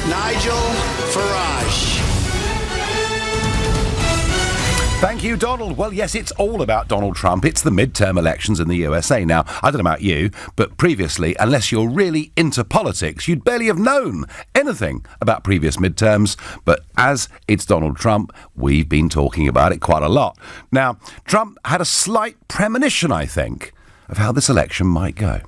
Nigel Farage. Thank you, Donald. Well, yes, it's all about Donald Trump. It's the midterm elections in the USA. Now, I don't know about you, but previously, unless you're really into politics, you'd barely have known anything about previous midterms. But as it's Donald Trump, we've been talking about it quite a lot. Now, Trump had a slight premonition, I think, of how this election might go.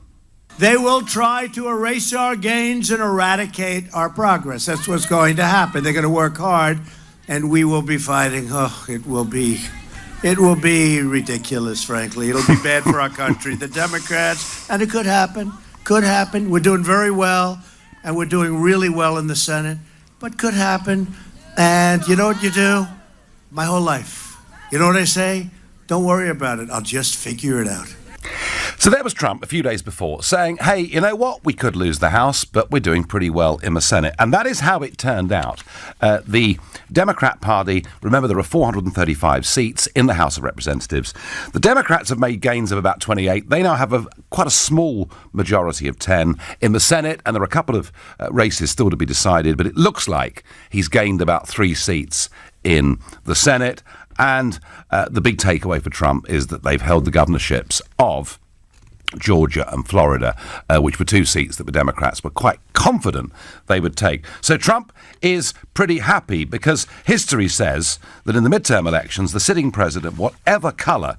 They will try to erase our gains and eradicate our progress. That's what's going to happen. They're going to work hard. And we will be fighting. Oh, it will be ridiculous, frankly. It'll be bad for our country. The Democrats, and it could happen. We're doing very well, and we're doing really well in the Senate, but could happen. And you know what you do? My whole life. You know what I say? Don't worry about it. I'll just figure it out. So there was Trump a few days before saying, hey, you know what? We could lose the House, but we're doing pretty well in the Senate. And that is how it turned out. The Democrat Party, remember there are 435 seats in the House of Representatives. The Democrats have made gains of about 28. They now have quite a small majority of 10 in the Senate, and there are a couple of races still to be decided, but it looks like he's gained about 3 seats in the Senate. And the big takeaway for Trump is that they've held the governorships of Georgia and Florida, which were 2 seats that the Democrats were quite confident they would take. So Trump is pretty happy because history says that in the midterm elections, the sitting president, whatever colour,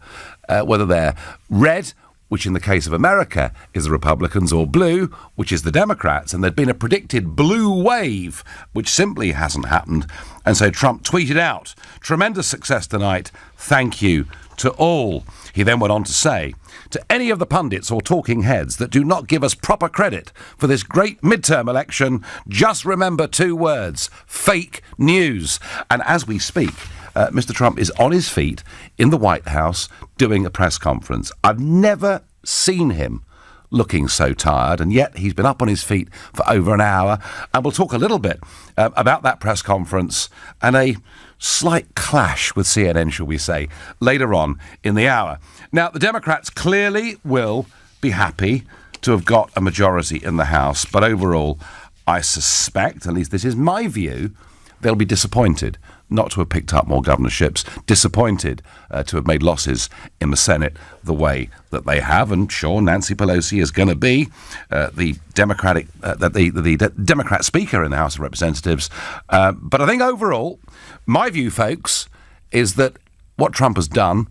whether they're red, which in the case of America is the Republicans, or blue, which is the Democrats, and there'd been a predicted blue wave, which simply hasn't happened. And so Trump tweeted out, "Tremendous success tonight. Thank you to all." He then went on to say, "To any of the pundits or talking heads that do not give us proper credit for this great midterm election, just remember 2 words, fake news." And as we speak, Mr. Trump is on his feet in the White House doing a press conference. I've never seen him looking so tired, and yet he's been up on his feet for over an hour. And we'll talk a little bit about that press conference and a slight clash with CNN, shall we say, later on in the hour. Now, the Democrats clearly will be happy to have got a majority in the House, but overall, I suspect, at least this is my view, they'll be disappointed not to have picked up more governorships, disappointed to have made losses in the Senate the way that they have. And sure, Nancy Pelosi is going to be the Democrat Speaker in the House of Representatives. But I think overall, my view, folks, is that what Trump has done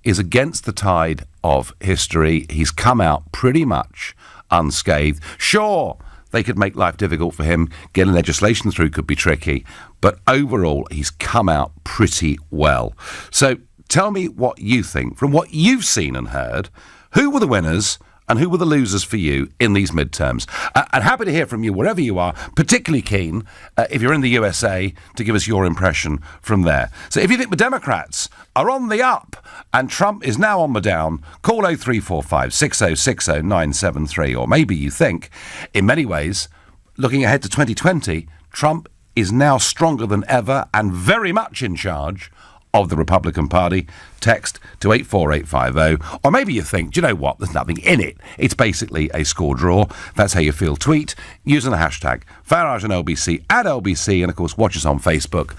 is against the tide of history. He's come out pretty much unscathed. Sure, they could make life difficult for him. Getting legislation through could be tricky. But overall, he's come out pretty well. So tell me what you think. From what you've seen and heard, who were the winners and who were the losers for you in these midterms? And happy to hear from you wherever you are, particularly keen, if you're in the USA, to give us your impression from there. So if you think the Democrats are on the up and Trump is now on the down, call 0345 6060 973. Or maybe you think, in many ways, looking ahead to 2020, Trump is now stronger than ever and very much in charge of the Republican Party. Text to 84850. Or maybe you think, do you know what, there's nothing in it. It's basically a score draw. That's how you feel. Tweet using the hashtag Farage and LBC, at LBC, and of course watch us on Facebook.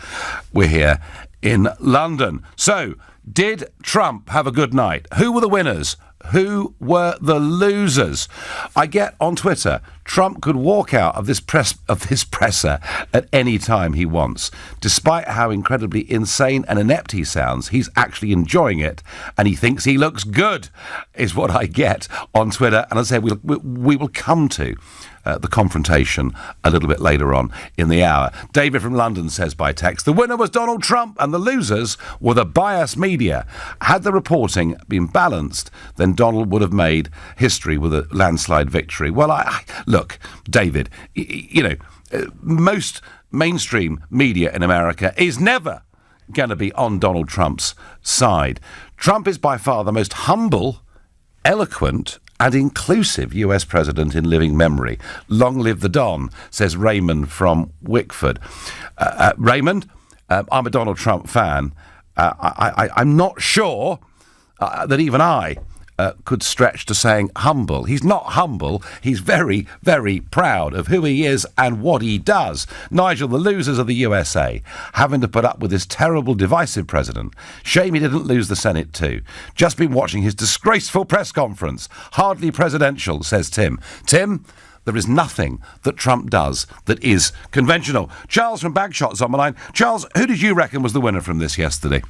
We're here in London. So, did Trump have a good night? Who were the winners? Who were the losers? I get on Twitter, Trump could walk out of this presser at any time he wants. Despite how incredibly insane and inept he sounds, he's actually enjoying it, and he thinks he looks good, is what I get on Twitter. And as I say, we will come to the confrontation a little bit later on in the hour. David from London says by text, the winner was Donald Trump and the losers were the biased media. Had the reporting been balanced, then Donald would have made history with a landslide victory. Well, look, David, most mainstream media in America is never going to be on Donald Trump's side. Trump is by far the most humble, eloquent and inclusive US president in living memory. Long live the Don, says Raymond from Wickford. Raymond, I'm a Donald Trump fan. I'm not sure that even I could stretch to saying humble. He's not humble. He's very, very proud of who he is and what he does. Nigel, the losers of the USA, having to put up with this terrible, divisive president. Shame he didn't lose the Senate too. Just been watching his disgraceful press conference. Hardly presidential, says Tim. Tim, there is nothing that Trump does that is conventional. Charles from Bagshot's on the line. Charles, who did you reckon was the winner from this yesterday?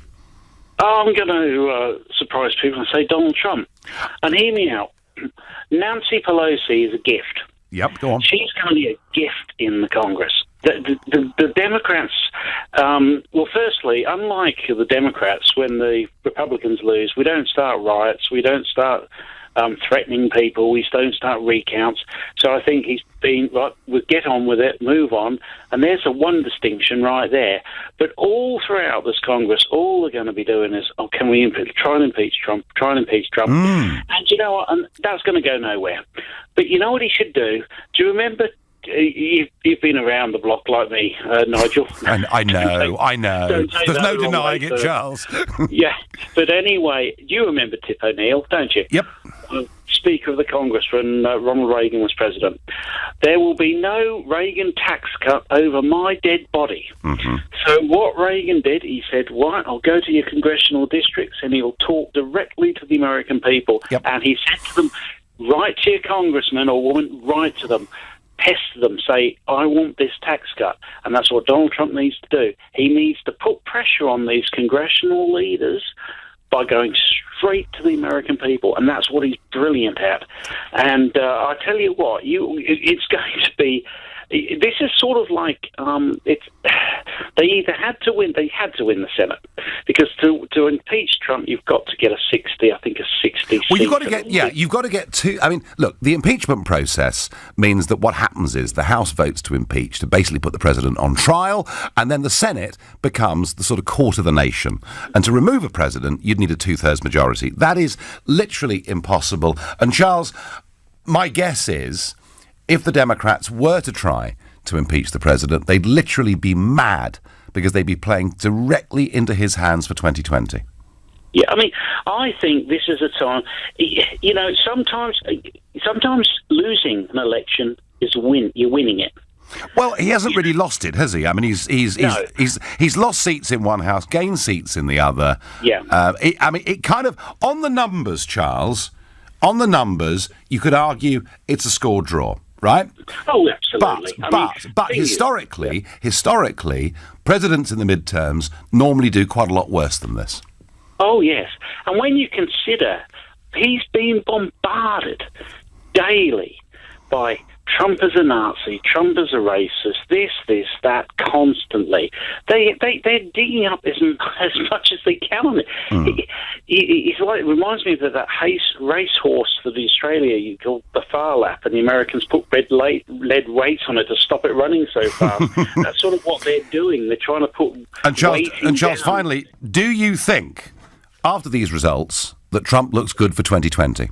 I'm going to surprise people and say Donald Trump. And hear me out. Nancy Pelosi is a gift. Yep, go on. She's going to be a gift in the Congress. The Democrats, well, firstly, unlike the Democrats, when the Republicans lose, we don't start riots, we don't start threatening people, we don't start recounts. So I think he's been, right, we'll get on with it, move on, and there's one distinction right there. But all throughout this Congress, all they're going to be doing is, can we try and impeach Trump, And you know what, and that's going to go nowhere. But you know what he should do? Do you remember, you've been around the block like me, Nigel. I know. There's no denying it, Charles. Yeah, but anyway, you remember Tip O'Neill, don't you? Yep. Speaker of the Congress when Ronald Reagan was president. There will be no Reagan tax cut over my dead body. Mm-hmm. So what Reagan did, he said, right, I'll go to your congressional districts and he'll talk directly to the American people. Yep. And he said to them, write to your congressman or woman, write to them. Test them, say, I want this tax cut. And that's what Donald Trump needs to do. He needs to put pressure on these congressional leaders by going straight to the American people. And that's what he's brilliant at. And I tell you what, it's going to be... This is sort of like they either had to win the Senate, because to impeach Trump you've got to get a 60. Well, you've got to get two. I mean, look, the impeachment process means that what happens is the House votes to impeach, to basically put the president on trial, and then the Senate becomes the sort of court of the nation. And to remove a president, you'd need a 2/3 majority. That is literally impossible. And Charles, my guess is, if the Democrats were to try to impeach the president, they'd literally be mad, because they'd be playing directly into his hands for 2020. Yeah, I mean, I think this is a time, you know, sometimes losing an election is you're winning it. Well, he hasn't really lost it, has he? I mean, he's lost seats in one house, gained seats in the other. Yeah. It kind of, on the numbers, Charles, on the numbers, you could argue it's a score draw. Right? Oh, absolutely. But historically, presidents in the midterms normally do quite a lot worse than this. Oh, yes. And when you consider he's been bombarded daily by Trump as a Nazi, Trump as a racist, this, that, constantly. They're digging up as much as they can on it. It reminds me of that racehorse for the Australia you call the Far Lap, and the Americans put lead weights on it to stop it running so fast. That's sort of what they're doing. They're trying to put Charles, finally, do you think, after these results, that Trump looks good for 2020?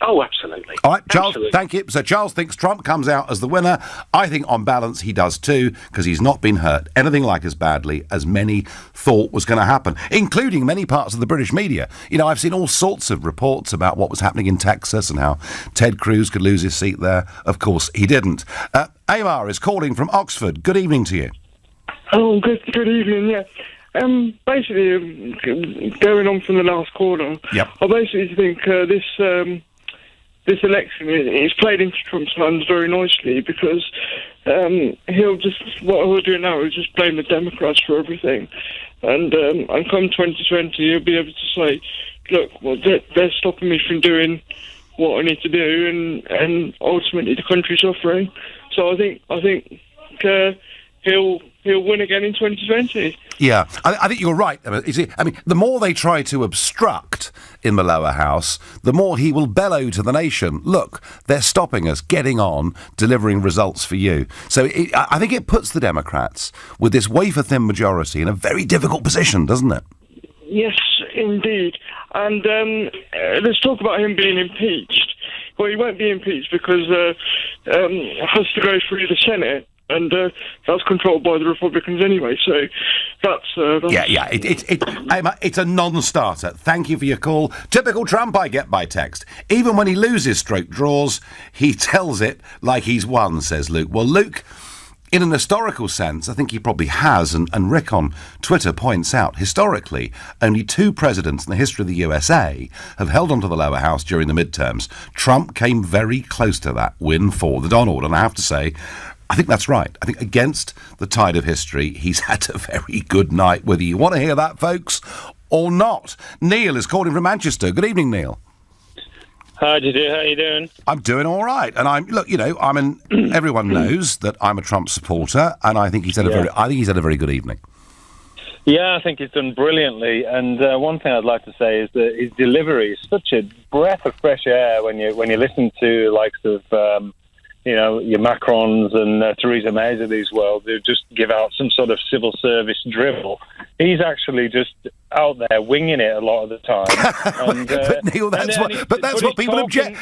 Oh, absolutely. All right, Charles, absolutely. Thank you. So Charles thinks Trump comes out as the winner. I think on balance he does too, because he's not been hurt anything like as badly as many thought was going to happen, including many parts of the British media. You know, I've seen all sorts of reports about what was happening in Texas and how Ted Cruz could lose his seat there. Of course, he didn't. Amar is calling from Oxford. Good evening to you. Oh, good evening, yeah. Basically, going on from the last caller, yep. I basically think this election is played into Trump's hands very nicely, because what he'll do now is just blame the Democrats for everything, and come 2020 he'll be able to say, look, well, they're stopping me from doing what I need to do, and ultimately the country's suffering. So I think he'll win again in 2020. Yeah, I think you're right. I mean, the more they try to obstruct in the lower house, the more he will bellow to the nation, look, they're stopping us getting on, delivering results for you. So I think it puts the Democrats, with this wafer-thin majority, in a very difficult position, doesn't it? Yes, indeed. And let's talk about him being impeached. Well, he won't be impeached because it has to go through the Senate. and that's controlled by the Republicans anyway. So that's it's a non-starter. Thank you for your call. Typical Trump, I get by text. Even when he loses stroke draws, he tells it like he's won, says Luke. Well, Luke, in an historical sense, I think he probably has, and Rick on Twitter points out, historically, only 2 presidents in the history of the USA have held on to the lower house during the midterms. Trump came very close to that win for the Donald, and I have to say, I think that's right. I think against the tide of history, he's had a very good night, whether you want to hear that, folks, or not. Neil is calling from Manchester. Good evening, Neil. How do you do? How you doing? I'm doing all right, and everyone knows that I'm a Trump supporter, and I think he's had a very good evening. Yeah, I think he's done brilliantly. And one thing I'd like to say is that his delivery is such a breath of fresh air when you listen to the likes of your Macrons and Theresa May's of these world who just give out some sort of civil service drivel. He's actually just out there winging it a lot of the time. And, but Neil, that's what people object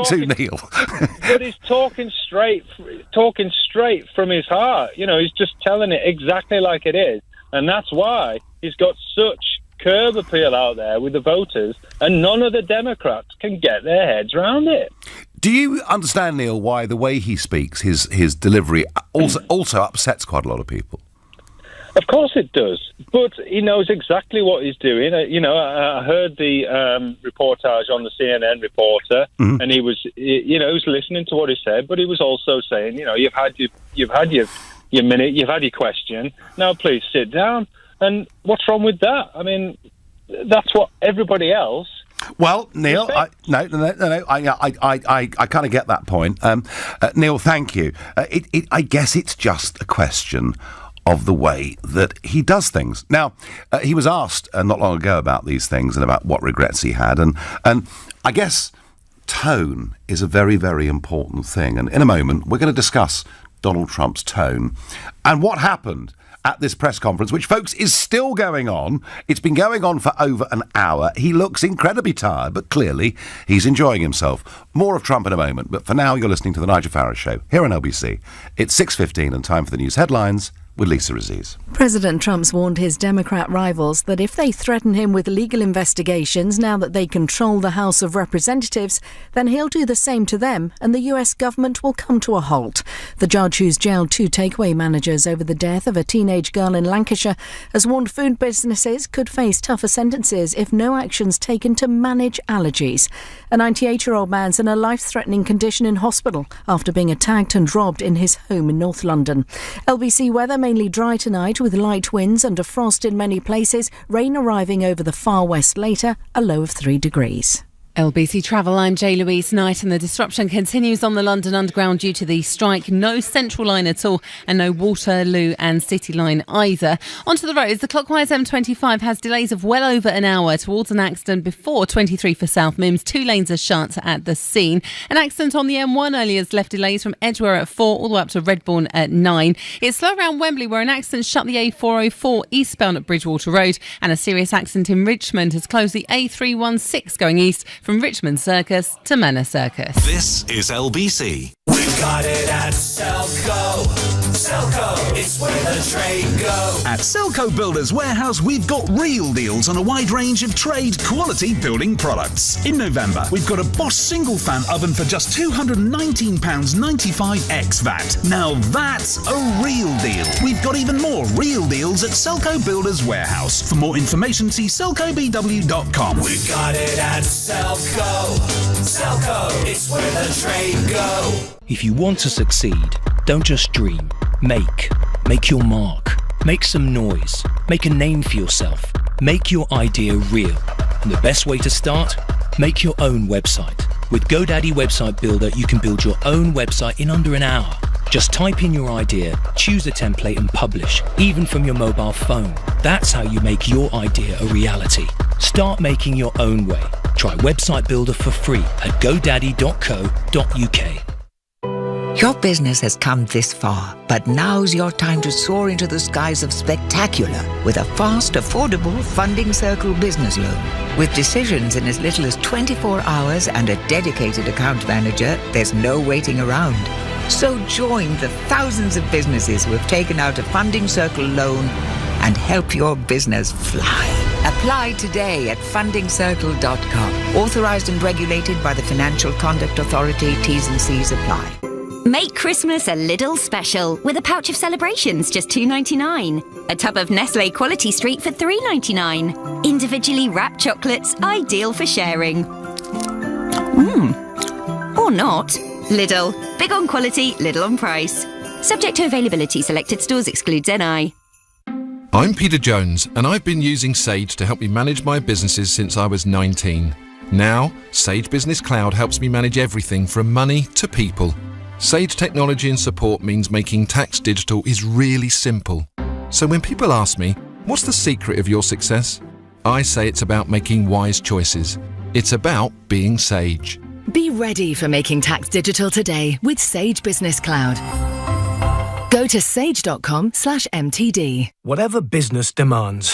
to, Neil. But he's talking straight from his heart. He's just telling it exactly like it is, and that's why he's got such curb appeal out there with the voters, and none of the Democrats can get their heads around it. Do you understand, Neil, why the way he speaks, his delivery, also upsets quite a lot of people? Of course it does, but he knows exactly what he's doing. I heard the reportage on the CNN reporter, and he was listening to what he said, but he was also saying, you've had your minute, you've had your question. Now please sit down. And what's wrong with that? I mean, that's what everybody else. Well, Neil, I kind of get that point. Neil, thank you. I guess it's just a question of the way that he does things. Now, he was asked not long ago about these things and about what regrets he had, and I guess tone is a very, very important thing. And in a moment, we're going to discuss Donald Trump's tone and what happened at this press conference, which, folks, is still going on. It's been going on for over an hour. He looks incredibly tired, but clearly he's enjoying himself. More of Trump in a moment, but for now, you're listening to The Nigel Farage Show here on LBC. It's 6:15 and time for the news headlines with Lisa Aziz. President Trump's warned his Democrat rivals that if they threaten him with legal investigations now that they control the House of Representatives, then he'll do the same to them and the US government will come to a halt. The judge who's jailed 2 takeaway managers over the death of a teenage girl in Lancashire has warned food businesses could face tougher sentences if no action's taken to manage allergies. A 98-year-old man's in a life-threatening condition in hospital after being attacked and robbed in his home in North London. LBC weather mainly dry tonight with light winds and a frost in many places, rain arriving over the far west later, a low of 3 degrees. LBC Travel, I'm Louise Knight, and the disruption continues on the London Underground due to the strike. No Central Line at all and no Waterloo and City Line either. Onto the roads, the clockwise M25 has delays of well over an hour towards an accident before 23 for South Mims. 2 lanes are shut at the scene. An accident on the M1 earlier has left delays from Edgware at 4 all the way up to Redbourne at 9. It's slow around Wembley where an accident shut the A404 eastbound at Bridgewater Road, and a serious accident in Richmond has closed the A316 going east from Richmond Circus to Manor Circus. This is LBC. We've got it at Selco. Selco, it's where the trade go. At Selco Builders Warehouse, we've got real deals on a wide range of trade quality building products. In November, we've got a Bosch single fan oven for just £219.95 ex-VAT. Now that's a real deal. We've got even more real deals at Selco Builders Warehouse. For more information, see selcobw.com. We've got it at Selco. Selco, it's where the trade go. If you want to succeed, don't just dream. Make your mark. Make some noise. Make a name for yourself. Make your idea real. And the best way to start? Make your own website. With GoDaddy Website Builder, you can build your own website in under an hour. Just type in your idea, choose a template and publish, even from your mobile phone. That's how you make your idea a reality. Start making your own way. Try Website Builder for free at godaddy.co.uk. Your business has come this far, but now's your time to soar into the skies of spectacular with a fast, affordable Funding Circle business loan. With decisions in as little as 24 hours and a dedicated account manager, there's no waiting around. So join the thousands of businesses who have taken out a Funding Circle loan and help your business fly. Apply today at fundingcircle.com. Authorized and regulated by the Financial Conduct Authority. T's and C's apply. Make Christmas a little special with a pouch of celebrations, just $2.99. A tub of Nestle Quality Street for $3.99. Individually wrapped chocolates, ideal for sharing. Or not. Lidl. Big on quality, little on price. Subject to availability. Selected stores excludes NI. I'm Peter Jones, and I've been using Sage to help me manage my businesses since I was 19. Now, Sage Business Cloud helps me manage everything from money to people. Sage technology and support means making tax digital is really simple. So when people ask me, what's the secret of your success? I say it's about making wise choices. It's about being Sage. Be ready for making tax digital today with Sage Business Cloud. Go to sage.com/MTD. Whatever business demands,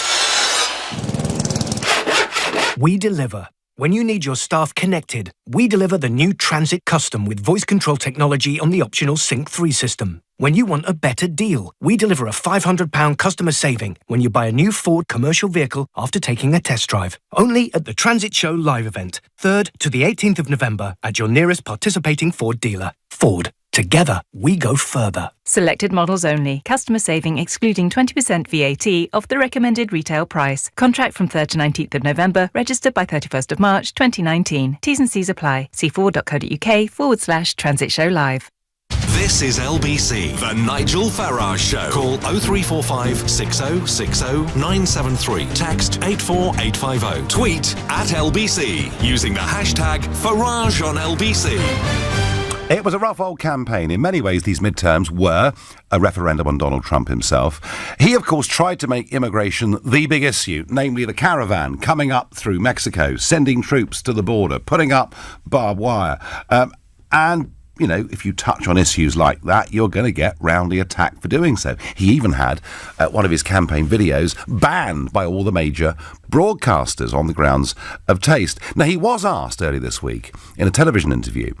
we deliver. When you need your staff connected, we deliver the new Transit Custom with voice control technology on the optional Sync 3 system. When you want a better deal, we deliver a £500 customer saving when you buy a new Ford commercial vehicle after taking a test drive. Only at the Transit Show live event, 3rd to the 18th of November at your nearest participating Ford dealer. Ford. Together, we go further. Selected models only. Customer saving excluding 20% VAT off the recommended retail price. Contract from 3rd to 19th of November. Registered by 31st of March 2019. T's and C's apply. See ford.co.uk/Transit Show Live. This is LBC, the Nigel Farage Show. Call 0345 6060 973. Text 84850. Tweet at LBC using the hashtag Farage on LBC. It was a rough old campaign. In many ways, these midterms were a referendum on Donald Trump himself. He, of course, tried to make immigration the big issue, namely the caravan coming up through Mexico, sending troops to the border, putting up barbed wire. And, you know, if you touch on issues like that, you're going to get roundly attacked for doing so. He even had one of his campaign videos banned by all the major broadcasters on the grounds of taste. Now, he was asked earlier this week in a television interview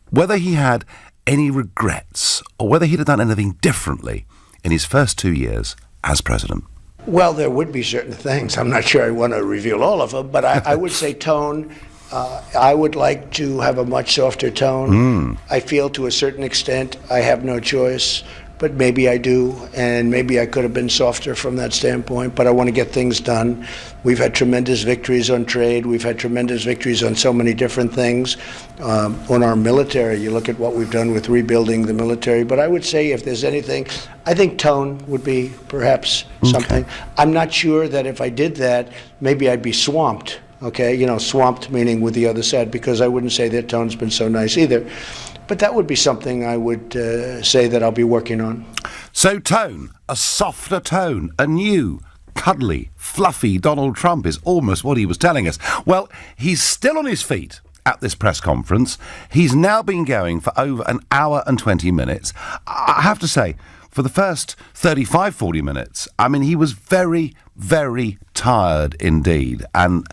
whether he had any regrets or whether he'd have done anything differently in his first 2 years as president. Well, there would be certain things. I'm not sure I want to reveal all of them, but I would say tone. I would like to have a much softer tone. I feel to a certain extent I have no choice, but maybe I do, and maybe I could have been softer from that standpoint, but I want to get things done. We've had tremendous victories on trade. We've had tremendous victories on so many different things. On our military, you look at what we've done with rebuilding the military, but I would say if there's anything, I think tone would be perhaps something. I'm not sure that if I did that, maybe I'd be swamped. Okay, you know, swamped meaning with the other side, because I wouldn't say their tone's been so nice either. But that would be something I would say that I'll be working on. So tone, a softer tone, a new, cuddly, fluffy Donald Trump is almost what he was telling us. Well, he's still on his feet at this press conference. He's now been going for over an hour and 20 minutes. I have to say, for the first 35, 40 minutes, I mean, he was very, very tired indeed. And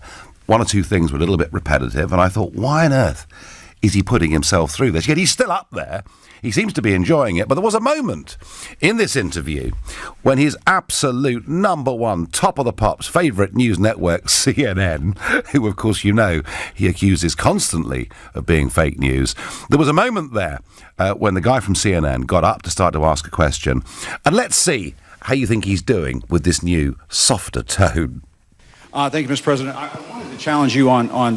one or two things were a little bit repetitive, and I thought, why on earth is he putting himself through this? Yet he's still up there. He seems to be enjoying it. But there was a moment in this interview when his absolute number one, top of the pops, favourite news network, CNN, who, of course, you know, he accuses constantly of being fake news. There was a moment there when the guy from CNN got up to start to ask a question. And let's see how you think he's doing with this new, softer tone. Thank you, Mr. President. I wanted to challenge you on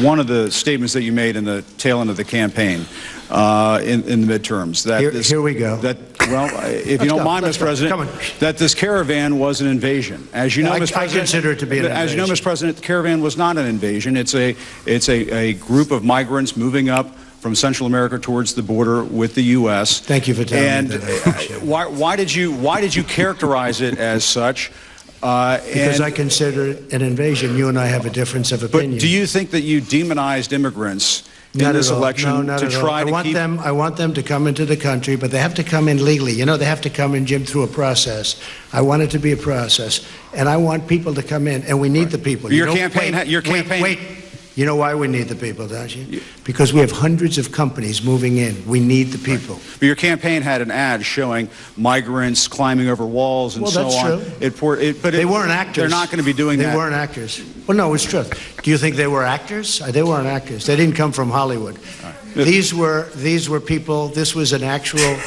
one of the statements that you made in the tail end of the campaign in the midterms. That here we go. If you don't mind, Mr. President, that this caravan was an invasion. As you know, Mr. President, I consider it to be an invasion. As you know, Mr. President, the caravan was not an invasion. It's a group of migrants moving up from Central America towards the border with the U.S. Thank you for telling me that. And why did you characterize it as such? Because I consider it an invasion. You and I have a difference of opinion. But do you think that you demonized immigrants in this election to try to keep... I want them to come into the country, but they have to come in legally. You know, they have to come in, Jim, through a process. I want it to be a process, and I want people to come in, and we need the people. Your campaign... Wait. You know why we need the people, don't you? Because we have hundreds of companies moving in. We need the people. Right. But your campaign had an ad showing migrants climbing over walls and so on. Well, that's true. But they weren't actors. They're not going to be doing that. They weren't actors. Well, no, it's true. Do you think they were actors? They weren't actors. They didn't come from Hollywood. Right. These were people. This was an actual.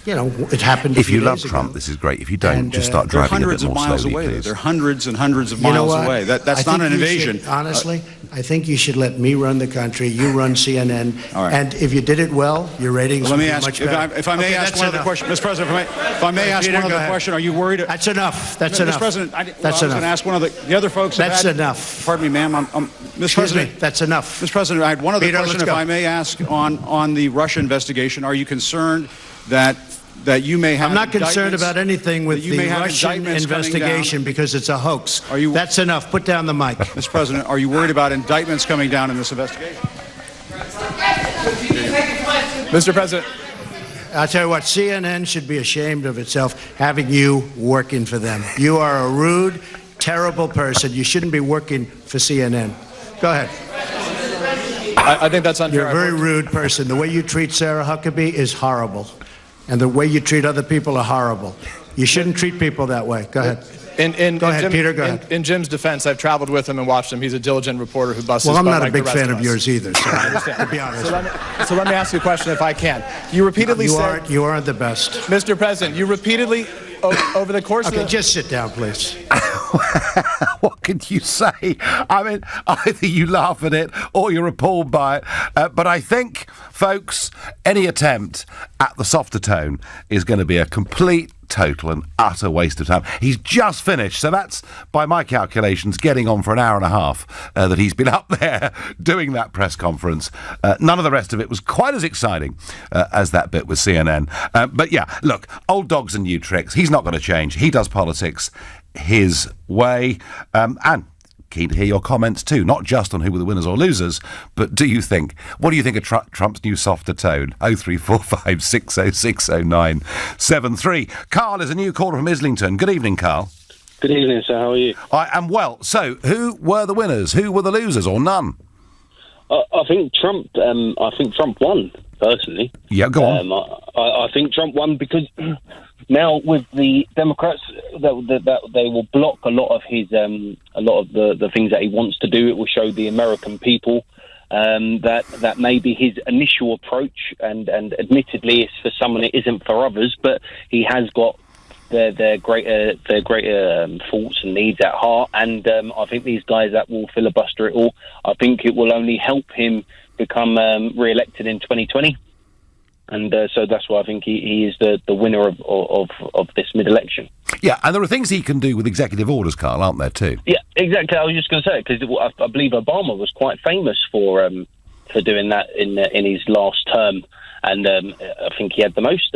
It happened. If you love Trump, this is great. If you don't, just start driving a bit more slowly, please. They're hundreds and hundreds of miles away. That's not an invasion. Honestly, I think you should let me run the country. You run CNN, and if you did it well, your ratings would be much better. If I may ask one other question, Mr. President. If I may ask one other question, are you worried? That's enough. That's enough. Mr. President, I was going to ask one of the other folks. That's enough. Pardon me, ma'am. Mr. President, that's enough. Mr. President, I had one other question, if I may ask, on the Russia investigation. Are you concerned that you may have? I'm not concerned about anything with the Russian investigation because it's a hoax. That's enough. Put down the mic. Mr. President, are you worried about indictments coming down in this investigation? Mr. President. I'll tell you what, CNN should be ashamed of itself having you working for them. You are a rude, terrible person. You shouldn't be working for CNN. Go ahead. I think that's unfair. You're a very rude person. The way you treat Sarah Huckabee is horrible. And the way you treat other people are horrible. You shouldn't treat people that way. Go ahead. Go ahead, Peter. Go ahead. In Jim's defense, I've traveled with him and watched him. He's a diligent reporter who busts. Well, I'm not a big fan of yours either. So I understand. To be honest. So let me ask you a question, if I can. You repeatedly said you aren't the best, Mr. President. You repeatedly over the course of the. Just sit down, please. What can you say? I mean, either you laugh at it or you're appalled by it. But I think, folks, any attempt at the softer tone is going to be a complete, total and utter waste of time. He's just finished, so that's, by my calculations, getting on for an hour and a half that he's been up there doing that press conference. None of the rest of it was quite as exciting as that bit with CNN. But yeah, look, old dogs and new tricks. He's not going to change. He does politics his way. And keen to hear your comments too, not just on who were the winners or losers, but what do you think of Trump's new softer tone? 0345 6060973. Carl is a new caller from Islington. Good evening, Carl. Good evening, sir. How are you? I am well. So, who were the winners? Who were the losers, or none? I think Trump. I think Trump won personally. Yeah, go on. I think Trump won because now with the Democrats, that they will block a lot of his the things that he wants to do. It will show the American people that maybe his initial approach, and admittedly, it's for someone, it isn't for others, but he has got their greater faults and needs at heart, and I think these guys that will filibuster it all, I think it will only help him become re-elected in 2020, and so that's why I think he is the winner of this mid-election. Yeah, and there are things he can do with executive orders, Carl, aren't there too? Yeah, exactly. I was just going to say, because I believe Obama was quite famous for doing that in his last term. And I think he had the most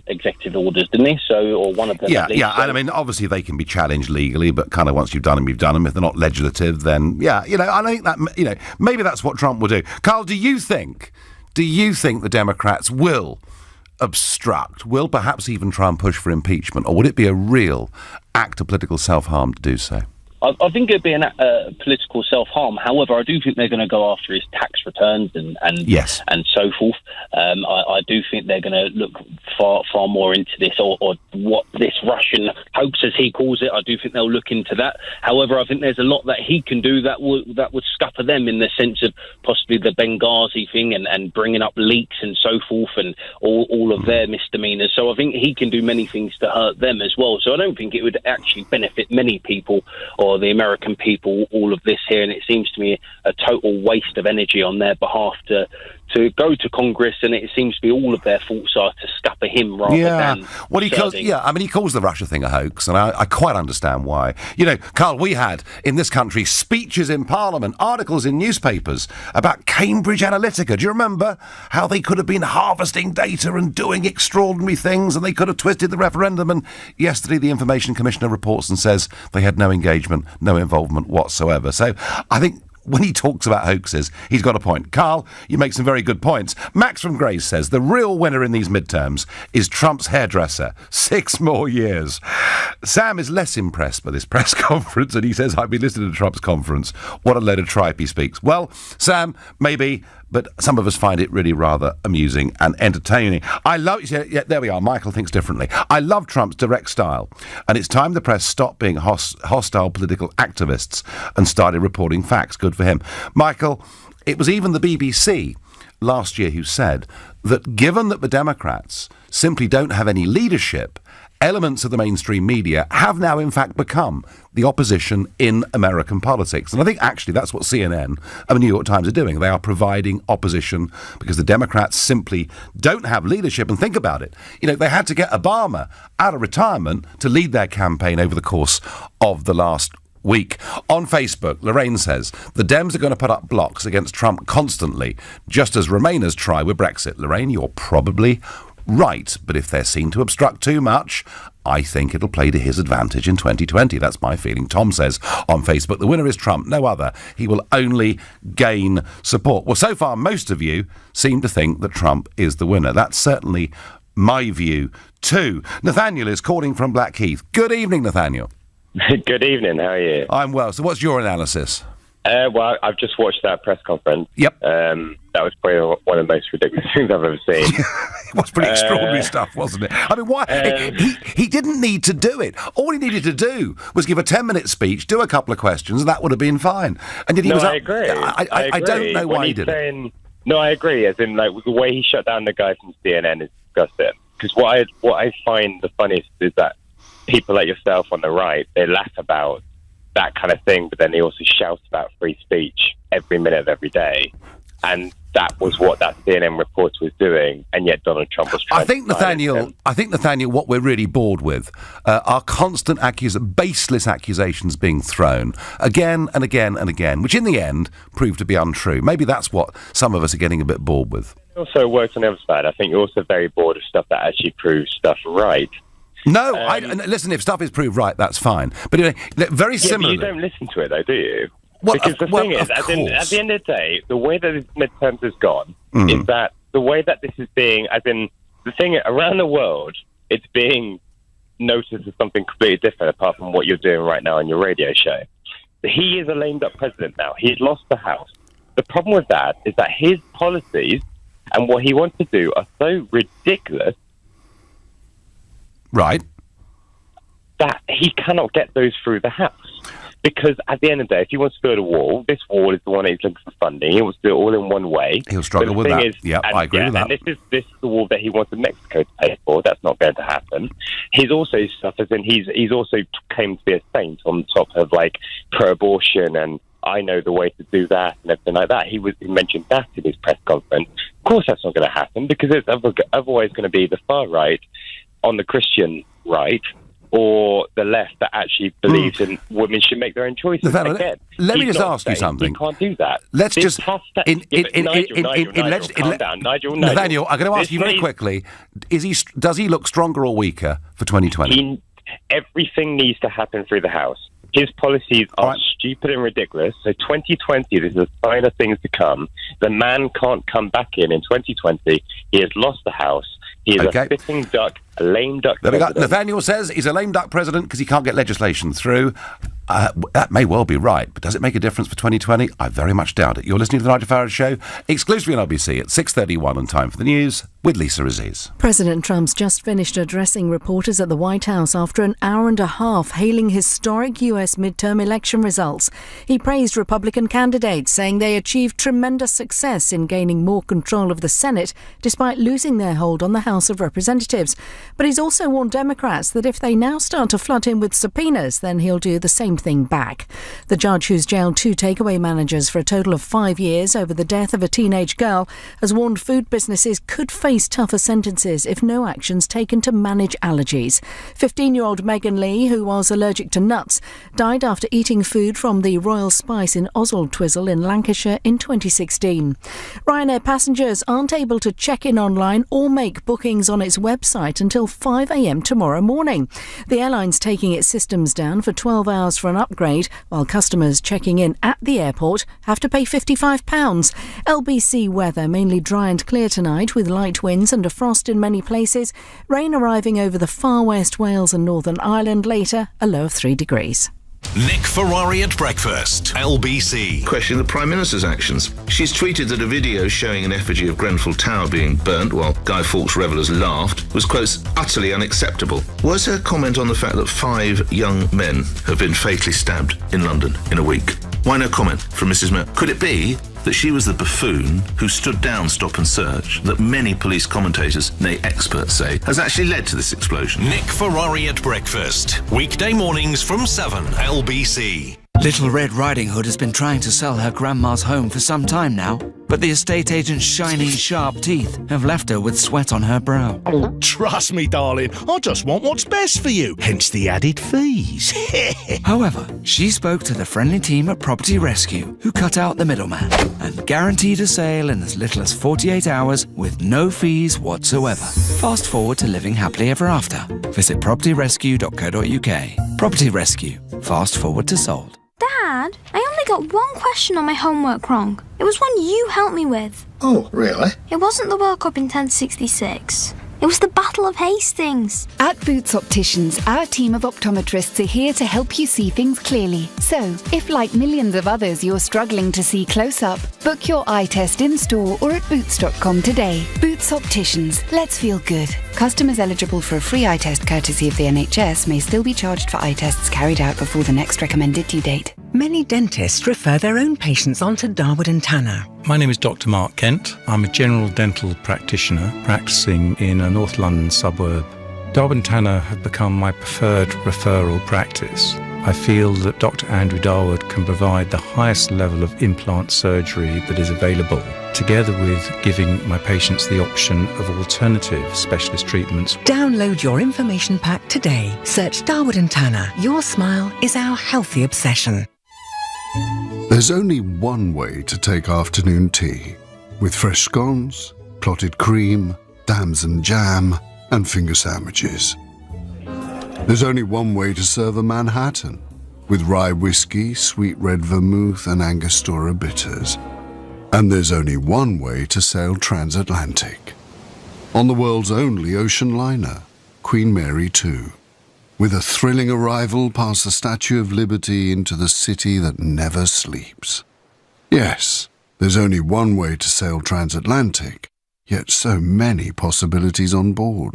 executive orders, didn't he? Or one of them. Yeah, at least. And I mean, obviously they can be challenged legally, but kind of once you've done them, you've done them. If they're not legislative, then I think that maybe that's what Trump will do. Carl, do you think the Democrats will obstruct, will perhaps even try and push for impeachment, or would it be a real act of political self-harm to do so? I think it'd be a political self-harm. However, I do think they're going to go after his tax returns and yes, and so forth. I do think they're going to look far more into this, or what this Russian hoax, as he calls it. I do think they'll look into that. However, I think there's a lot that he can do that would scupper them, in the sense of possibly the Benghazi thing and bringing up leaks and so forth, and all of their misdemeanors. So I think he can do many things to hurt them as well. So I don't think it would actually benefit many people, or the American people, all of this here, and it seems to me a total waste of energy on their behalf to go to Congress, and it seems to be all of their faults are to scupper him rather than he calls the Russia thing a hoax, and I quite understand why. Carl, we had in this country speeches in Parliament, articles in newspapers about Cambridge Analytica. Do you remember how they could have been harvesting data and doing extraordinary things, and they could have twisted the referendum? And yesterday the Information Commissioner reports and says they had no engagement, no involvement whatsoever. So I think when he talks about hoaxes, he's got a point. Carl, you make some very good points. Max from Grays says the real winner in these midterms is Trump's hairdresser. 6 more years. Sam is less impressed by this press conference, and he says, I've been listening to Trump's conference. What a load of tripe he speaks. Well, Sam, maybe, but some of us find it really rather amusing and entertaining. I love... Yeah, there we are. Michael thinks differently. I love Trump's direct style, and it's time the press stopped being hostile political activists and started reporting facts. Good for him. Michael, it was even the BBC last year who said that given that the Democrats simply don't have any leadership, elements of the mainstream media have now in fact become the opposition in American politics. And I think actually that's what CNN and the New York Times are doing. They are providing opposition because the Democrats simply don't have leadership. And think about it. They had to get Obama out of retirement to lead their campaign over the course of the last week. On Facebook, Lorraine says, the Dems are going to put up blocks against Trump constantly, just as Remainers try with Brexit. Lorraine, you're probably right, but if they're seen to obstruct too much, I think it'll play to his advantage in 2020. That's my feeling. Tom says on Facebook, the winner is Trump, no other. He will only gain support. Well, so far, most of you seem to think that Trump is the winner. That's certainly my view, too. Nathaniel is calling from Blackheath. Good evening, Nathaniel. Good evening, how are you? I'm well. So what's your analysis? Well, I've just watched that press conference. Yep. That was probably one of the most ridiculous things I've ever seen. It was pretty extraordinary stuff, wasn't it? I mean, why? He didn't need to do it. All he needed to do was give a 10-minute speech, do a couple of questions, and that would have been fine. And did he? I agree. I don't know why he did it. No, I agree. As in, like, the way he shut down the guy from CNN is disgusting. Because what I find the funniest is that people like yourself on the right, they laugh about that kind of thing, but then they also shout about free speech every minute of every day. And that was what that CNN reporter was doing, and yet Donald Trump was trying I think, Nathaniel, what we're really bored with are constant baseless accusations being thrown again and again and again, which in the end proved to be untrue. Maybe that's what some of us are getting a bit bored with. It also works on the other side. I think you're also very bored of stuff that actually proves stuff right. No, listen, if stuff is proved right, that's fine. But very similarly... But you don't listen to it, though, do you? Because the thing is, at the end of the day, the way that this midterms has gone is that the way that this is being, as in, the thing around the world, it's being noticed as something completely different apart from what you're doing right now on your radio show. He is a lame-duck president now. He's lost the House. The problem with that is that his policies and what he wants to do are so ridiculous, right, that he cannot get those through the House. Because at the end of the day, if he wants to build a wall, this wall is the one he's looking for funding. He wants to do it all in one way. He'll struggle with that. I agree with that. And this is the wall that he wants Mexico to pay for. That's not going to happen. He's also suffers, and he's also claimed to be a saint on top of like pro-abortion and I know the way to do that and everything like that. He mentioned that in his press conference. Of course, that's not going to happen because it's otherwise going to be the far right on the Christian right, or the left that actually believes in women should make their own choices. Again, let me just ask you something. You can't do that. Let's this just... calm down, Nigel. Nathaniel, I'm going to ask you very quickly, does he look stronger or weaker for 2020? Everything needs to happen through the House. His policies are stupid and ridiculous. So 2020, this is a sign of things to come. The man can't come back in 2020. He has lost the House. He is a sitting duck, a lame duck president. Nathaniel says he's a lame duck president because he can't get legislation through. That may well be right, but does it make a difference for 2020? I very much doubt it. You're listening to the Nigel Farage Show, exclusively on LBC at 6:31 and time for the news with Lisa Aziz. President Trump's just finished addressing reporters at the White House after an hour and a half hailing historic US midterm election results. He praised Republican candidates, saying they achieved tremendous success in gaining more control of the Senate despite losing their hold on the House of Representatives. But he's also warned Democrats that if they now start to flood him with subpoenas, then he'll do the same thing back. The judge, who's jailed 2 takeaway managers for a total of 5 years over the death of a teenage girl, has warned food businesses could face face tougher sentences if no action's taken to manage allergies. 15-year-old Megan Lee, who was allergic to nuts, died after eating food from the Royal Spice in Oswald in Lancashire in 2016. Ryanair passengers aren't able to check in online or make bookings on its website until 5 a.m. tomorrow morning. The airline's taking its systems down for 12 hours for an upgrade, while customers checking in at the airport have to pay £55. LBC weather mainly dry and clear tonight with light winds and a frost in many places. Rain arriving over the far west Wales and Northern Ireland later, a low of 3 degrees. Nick Ferrari at breakfast, LBC. Questioning the Prime Minister's actions. She's tweeted that a video showing an effigy of Grenfell Tower being burnt while Guy Fawkes revellers laughed was, quote, utterly unacceptable. Was her comment on the fact that 5 young men have been fatally stabbed in London in a week? Why no comment from Mrs. Mayor? Could it be that she was the buffoon who stood down Stop and Search that many police commentators, nay experts, say has actually led to this explosion? Nick Ferrari at breakfast, weekday mornings from 7, LBC. Little Red Riding Hood has been trying to sell her grandma's home for some time now, but the estate agent's shiny, sharp teeth have left her with sweat on her brow. Trust me, darling, I just want what's best for you, hence the added fees. However, she spoke to the friendly team at Property Rescue, who cut out the middleman and guaranteed a sale in as little as 48 hours with no fees whatsoever. Fast forward to living happily ever after. Visit propertyrescue.co.uk. Property Rescue. Fast forward to sold. Dad, I only got one question on my homework wrong. It was one you helped me with. Oh, really? It wasn't the World Cup in 1066. It was the Battle of Hastings. At Boots Opticians, our team of optometrists are here to help you see things clearly. So, if like millions of others you're struggling to see close up, book your eye test in-store or at boots.com today. Boots Opticians, let's feel good. Customers eligible for a free eye test courtesy of the NHS may still be charged for eye tests carried out before the next recommended due date. Many dentists refer their own patients onto Darwood and Tanner. My name is Dr. Mark Kent. I'm a general dental practitioner practicing in a North London suburb. Darwood and Tanner have become my preferred referral practice. I feel that Dr. Andrew Darwood can provide the highest level of implant surgery that is available, together with giving my patients the option of alternative specialist treatments. Download your information pack today. Search Darwood and Tanner. Your smile is our healthy obsession. There's only one way to take afternoon tea, with fresh scones, clotted cream, damson jam, and finger sandwiches. There's only one way to serve a Manhattan, with rye whiskey, sweet red vermouth, and Angostura bitters. And there's only one way to sail transatlantic, on the world's only ocean liner, Queen Mary 2. With a thrilling arrival past the Statue of Liberty into the city that never sleeps. Yes, there's only one way to sail transatlantic, yet so many possibilities on board.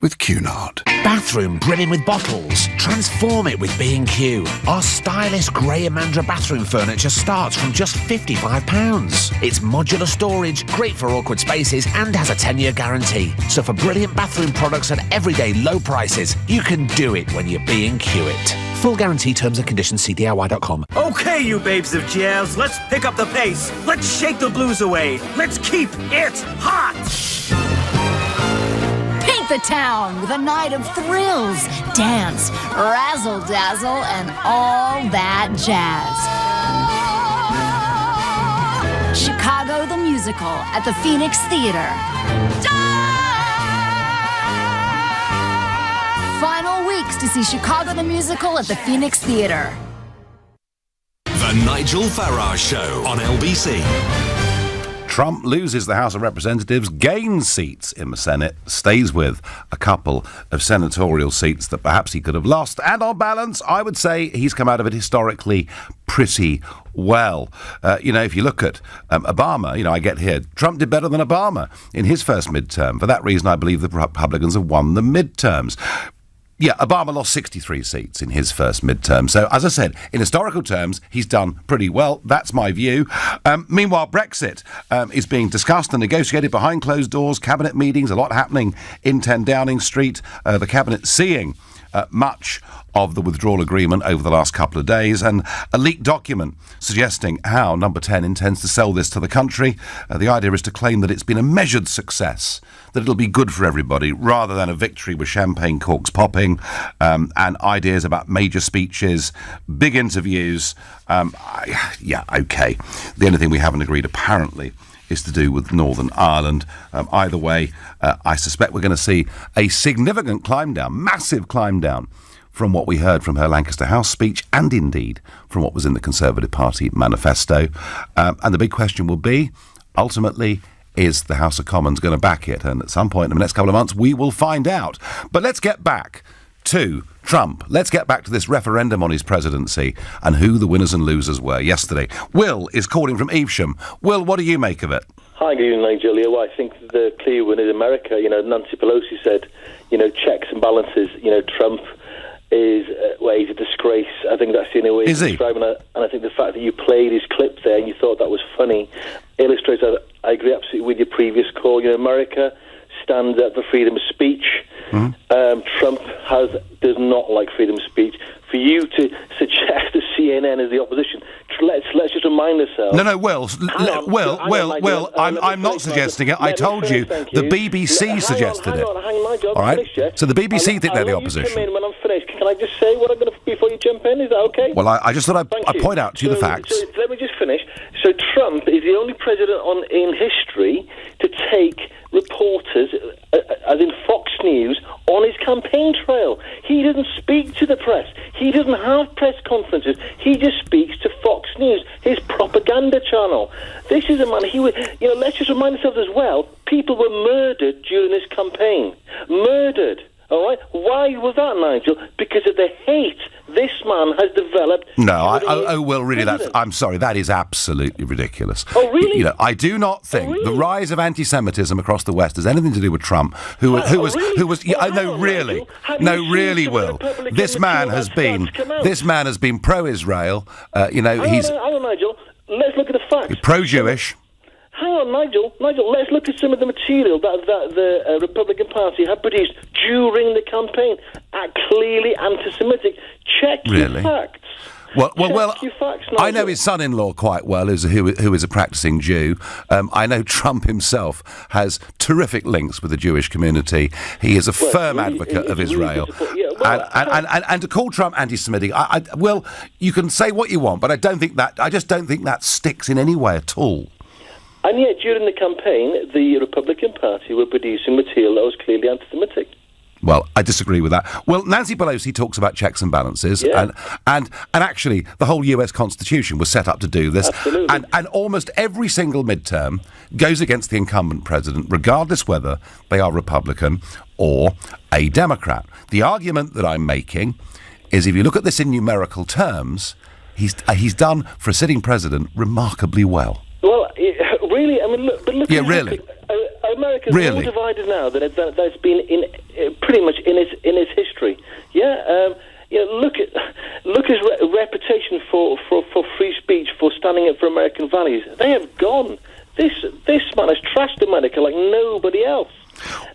With Cunard. Bathroom brimming with bottles? Transform it with B&Q. Our stylish grey Amandra bathroom furniture starts from just £55. It's modular storage, great for awkward spaces, and has a 10-year guarantee. So for brilliant bathroom products at everyday low prices, you can do it when you B&Q it. Full guarantee terms and conditions, see DIY.com. Okay, you babes of jazz, let's pick up the pace. Let's shake the blues away. Let's keep it hot. The town with a night of thrills, dance, razzle-dazzle, and all that jazz. Chicago the Musical at the Phoenix Theater. Final weeks to see Chicago the Musical at the Phoenix Theater. The Nigel Farage Show on LBC. Trump loses the House of Representatives, gains seats in the Senate, stays with a couple of senatorial seats that perhaps he could have lost. And on balance, I would say he's come out of it historically pretty well. If you look at Obama, I get here, Trump did better than Obama in his first midterm. For that reason, I believe the Republicans have won the midterms. Yeah, Obama lost 63 seats in his first midterm. So, as I said, in historical terms, he's done pretty well. That's my view. Meanwhile, Brexit is being discussed and negotiated behind closed doors, cabinet meetings, a lot happening in 10 Downing Street. The cabinet seeing much of the withdrawal agreement over the last couple of days, and a leaked document suggesting how Number 10 intends to sell this to the country. The idea is to claim that it's been a measured success, that it'll be good for everybody, rather than a victory with champagne corks popping, and ideas about major speeches, big interviews. OK. The only thing we haven't agreed, apparently, is to do with Northern Ireland. Either way, I suspect we're going to see a significant climb down, massive climb down, from what we heard from her Lancaster House speech, and indeed from what was in the Conservative Party manifesto. And the big question will be, ultimately, is the House of Commons going to back it? And at some point in the next couple of months, we will find out. But let's get back to Trump. Let's get back to this referendum on his presidency and who the winners and losers were yesterday. Will is calling from Evesham. Will, what do you make of it? Hi, good evening, Nigel. Well, I think the clear winner is America. Nancy Pelosi said, checks and balances. Trump is, he's a disgrace. I think that's the only way to describe it. And I think the fact that you played his clip there and you thought that was funny illustrates that. I agree absolutely with your previous call. America stands up for freedom of speech. Mm-hmm. Trump does not like freedom of speech. For you to suggest that CNN is the opposition, let's just remind ourselves. No, Will, I'm not suggesting it. I told you the BBC suggested it. Hang on, Nigel. All right. So the BBC think they're the opposition. You come in when I'm finished. Can I just say what I'm going to before you jump in? Is that okay? Well, I just thought I'd point out to you the facts. So let me just finish. So Trump is the only president in history to take reporters, as in Fox News, on his campaign trail. He doesn't speak to the press. He doesn't have press conferences. He just speaks to Fox News, his propaganda channel. This is a man, let's just remind ourselves as well, people were murdered during this campaign. Murdered. All right? Why was that, Nigel? Because of the hate this man has developed. No, Will, really, I'm sorry, that is absolutely ridiculous. Oh, really? I do not think the rise of anti-Semitism across the West has anything to do with Trump, who was. Will. This man has been pro-Israel. Hang on, Nigel. Let's look at the facts. Pro-Jewish. Hang on, Nigel, let's look at some of the material that the Republican Party had produced during the campaign. Clearly anti-Semitic. Check your facts. Well, your facts, I know his son-in-law quite well, who is a practicing Jew. I know Trump himself has terrific links with the Jewish community. He is a firm advocate of Israel. And to call Trump anti-Semitic, well, you can say what you want, but I just don't think that sticks in any way at all. And yet, during the campaign, the Republican Party were producing material that was clearly anti-Semitic. Well, I disagree with that. Well, Nancy Pelosi talks about checks and balances, and actually, the whole US Constitution was set up to do this. Absolutely. And almost every single midterm goes against the incumbent president, regardless whether they are Republican or a Democrat. The argument that I'm making is, if you look at this in numerical terms, he's done, for a sitting president, remarkably well. Well, really, look. Yeah, really. America's more divided now than that's been in pretty much in its history. Yeah, look at his reputation for free speech, for standing up for American values. They have gone. This man has trashed America like nobody else.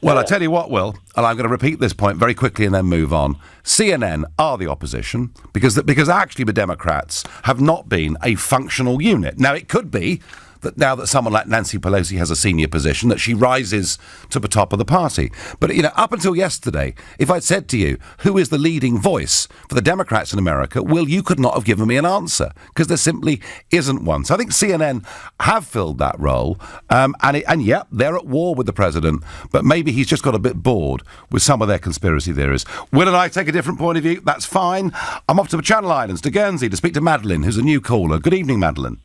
Well, I tell you what, Will, and I'm going to repeat this point very quickly and then move on. CNN are the opposition because actually the Democrats have not been a functional unit. Now, it could be that now that someone like Nancy Pelosi has a senior position, that she rises to the top of the party. But, up until yesterday, if I'd said to you, who is the leading voice for the Democrats in America, Will, you could not have given me an answer, because there simply isn't one. So I think CNN have filled that role, and they're at war with the president, but maybe he's just got a bit bored with some of their conspiracy theories. Will and I take a different point of view. That's fine. I'm off to the Channel Islands, to Guernsey, to speak to Madeline, who's a new caller. Good evening, Madeline.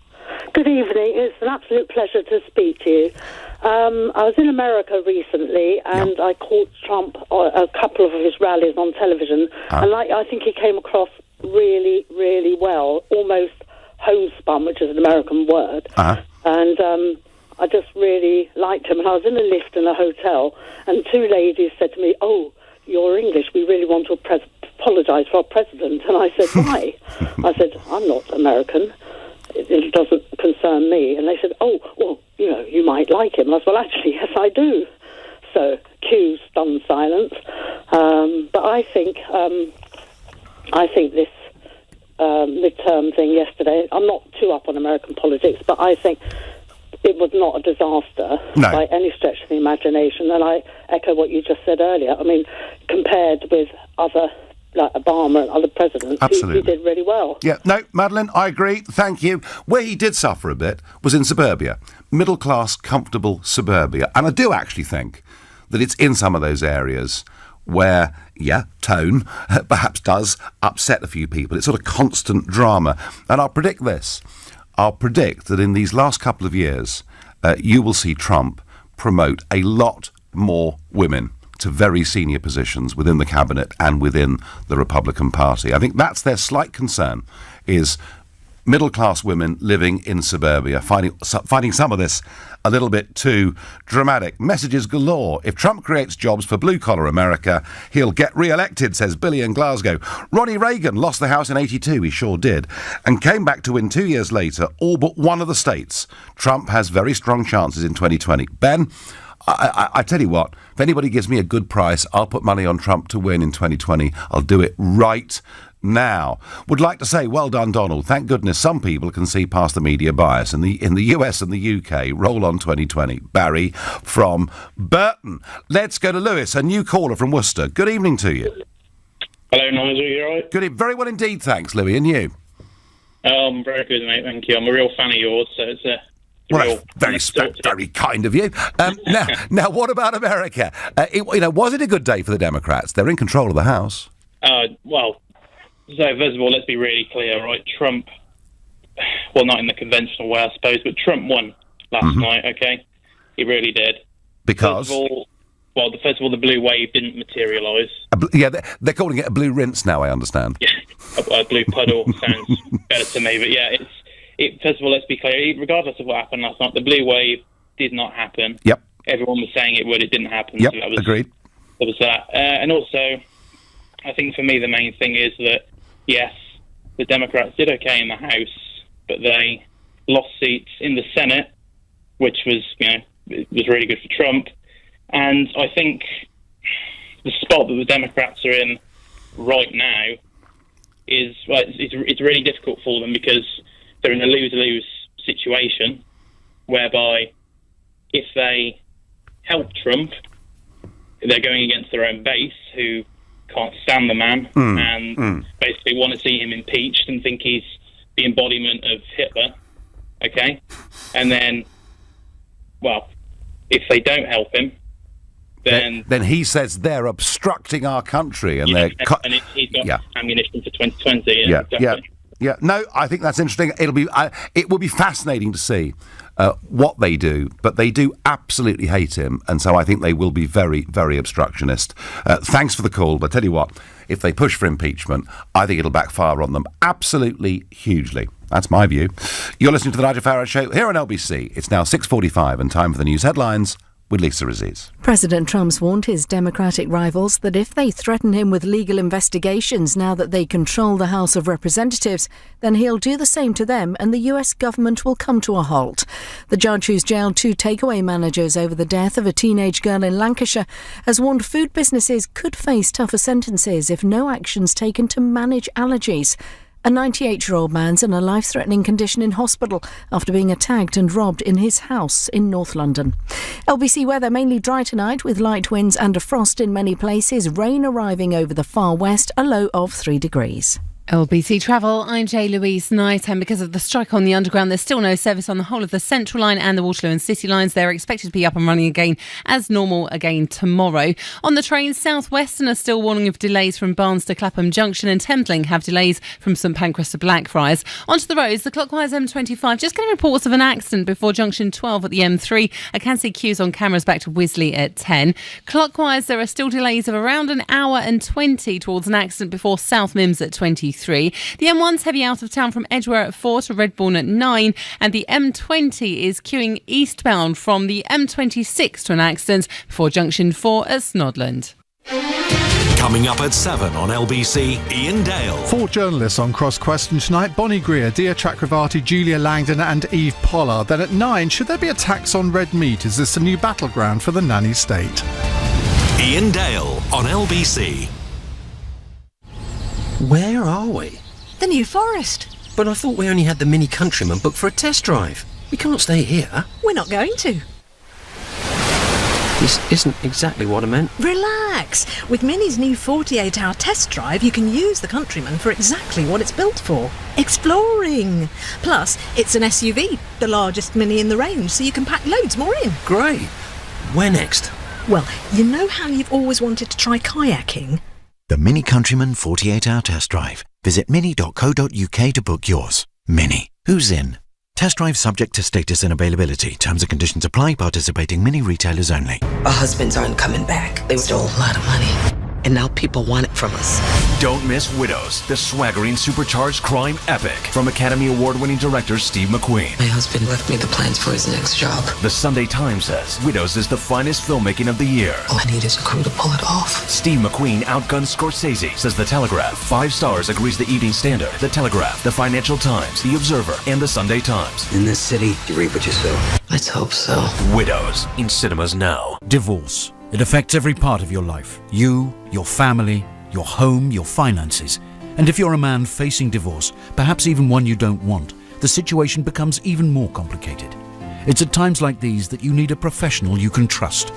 Good evening. It's an absolute pleasure to speak to you. I was in America recently, and I caught Trump a couple of his rallies on television, and I think he came across really, really well, almost homespun, which is an American word. And I just really liked him. And I was in a lift in a hotel, and two ladies said to me, "Oh, you're English. We really want to apologise for our president." And I said, "Why?" I said, "I'm not American. It doesn't concern me." And they said, "Oh, well, you might like him." And I said, "Well, actually, yes, I do." So Q stunned silence. But I think this midterm thing yesterday, I'm not too up on American politics, but I think it was not a disaster by any stretch of the imagination. And I echo what you just said earlier. I mean, compared with other, like Obama and other presidents, he did really well. Yeah, no, Madeline, I agree. Thank you. Where he did suffer a bit was in suburbia. Middle-class, comfortable suburbia. And I do actually think that it's in some of those areas where, tone perhaps does upset a few people. It's sort of constant drama. And I'll predict this. I'll predict that in these last couple of years, you will see Trump promote a lot more women to very senior positions within the cabinet and within the Republican Party. I think that's their slight concern, is middle-class women living in suburbia, finding some of this a little bit too dramatic. Messages galore. If Trump creates jobs for blue-collar America, he'll get re-elected, says Billy in Glasgow. Ronnie Reagan lost the House in 82, he sure did, and came back to win 2 years later, all but one of the states. Trump has very strong chances in 2020. Ben, I tell you what, if anybody gives me a good price, I'll put money on Trump to win in 2020. I'll do it right now. Would like to say, well done, Donald. Thank goodness some people can see past the media bias. In the US and the UK, roll on 2020. Barry from Burton. Let's go to Lewis, a new caller from Worcester. Good evening to you. Hello, Nigel. You all right? Good. Very well indeed, thanks, Louis. And you? I'm very good, mate. Thank you. I'm a real fan of yours, so it's a well, very kind of you. Now, what about America? Was it a good day for the Democrats? They're in control of the House. Well, so first of all, let's be really clear, right? Trump, well, not in the conventional way, I suppose, but Trump won last night, okay? He really did. Because? First of all, the blue wave didn't materialise. They're calling it a blue rinse now, I understand. Yeah, a blue puddle sounds better to me, but yeah, first of all, let's be clear, regardless of what happened last night, the blue wave did not happen. Yep. Everyone was saying it would, it didn't happen. Yep, so agreed. There was that. And also, I think for me the main thing is that, yes, the Democrats did okay in the House, but they lost seats in the Senate, which was, it was really good for Trump. And I think the spot that the Democrats are in right now is, it's really difficult for them because they're in a lose-lose situation whereby if they help Trump, they're going against their own base who can't stand the man and basically want to see him impeached and think he's the embodiment of Hitler, okay? And then, well, if they don't help him, then he says they're obstructing our country and he's got ammunition for 2020. Yeah. No, I think that's interesting. It will be fascinating to see what they do, but they do absolutely hate him, and so I think they will be very, very obstructionist. Thanks for the call, but I tell you what, if they push for impeachment, I think it'll backfire on them absolutely hugely. That's my view. You're listening to the Nigel Farage Show here on LBC. It's now 6:45 and time for the news headlines with Lisa Aziz. President Trump's warned his Democratic rivals that if they threaten him with legal investigations now that they control the House of Representatives, then he'll do the same to them and the US government will come to a halt. The judge who's jailed 2 takeaway managers over the death of a teenage girl in Lancashire has warned food businesses could face tougher sentences if no action's taken to manage allergies. A 98-year-old man's in a life-threatening condition in hospital after being attacked and robbed in his house in North London. LBC weather mainly dry tonight with light winds and a frost in many places. Rain arriving over the far west, a low of 3 degrees. LBC Travel, I'm Jay Louise Knight, and because of the strike on the Underground, there's still no service on the whole of the Central Line and the Waterloo and City Lines. They're expected to be up and running again as normal again tomorrow. On the trains, South Western are still warning of delays from Barnes to Clapham Junction, and Thameslink have delays from St Pancras to Blackfriars. Onto the roads, the clockwise M25, just getting reports of an accident before junction 12 at the M3. I can see queues on cameras back to Wisley at 10. Clockwise, there are still delays of around an hour and 20 towards an accident before South Mims at 23. The M1's heavy out of town from Edgware at 4 to Redbourne at 9, and the M20 is queuing eastbound from the M26 to an accident before junction 4 at Snodland. Coming up at 7 on LBC, Ian Dale. 4 journalists on Cross Question tonight: Bonnie Greer, Dia Chakravarti, Julia Langdon and Eve Pollard. Then at 9, should there be a tax on red meat? Is this a new battleground for the nanny state? Ian Dale on LBC. Where are we? The New Forest. But I thought we only had the Mini Countryman booked for a test drive. We can't stay here. We're not going to. This isn't exactly what I meant. Relax. With Mini's new 48-hour test drive, you can use the Countryman for exactly what it's built for. Exploring. Plus, it's an SUV, the largest Mini in the range, so you can pack loads more in. Great. Where next? Well, you know how you've always wanted to try kayaking? The Mini Countryman 48-hour test drive. Visit mini.co.uk to book yours. Mini. Who's in? Test drive subject to status and availability. Terms and conditions apply. Participating Mini retailers only. Our husbands aren't coming back. They stole a lot of money. And now people want it from us. Don't miss Widows, the swaggering supercharged crime epic from Academy Award-winning director Steve McQueen. My husband left me the plans for his next job. The Sunday Times says Widows is the finest filmmaking of the year. All I need is a crew to pull it off. Steve McQueen outguns Scorsese, says The Telegraph. 5 stars agrees the Evening Standard, The Telegraph, The Financial Times, The Observer, and The Sunday Times. In this city, you reap what you sow. Let's hope so. Widows, in cinemas now. Divorce. It affects every part of your life. You, your family, your home, your finances. And if you're a man facing divorce, perhaps even one you don't want, the situation becomes even more complicated. It's at times like these that you need a professional you can trust.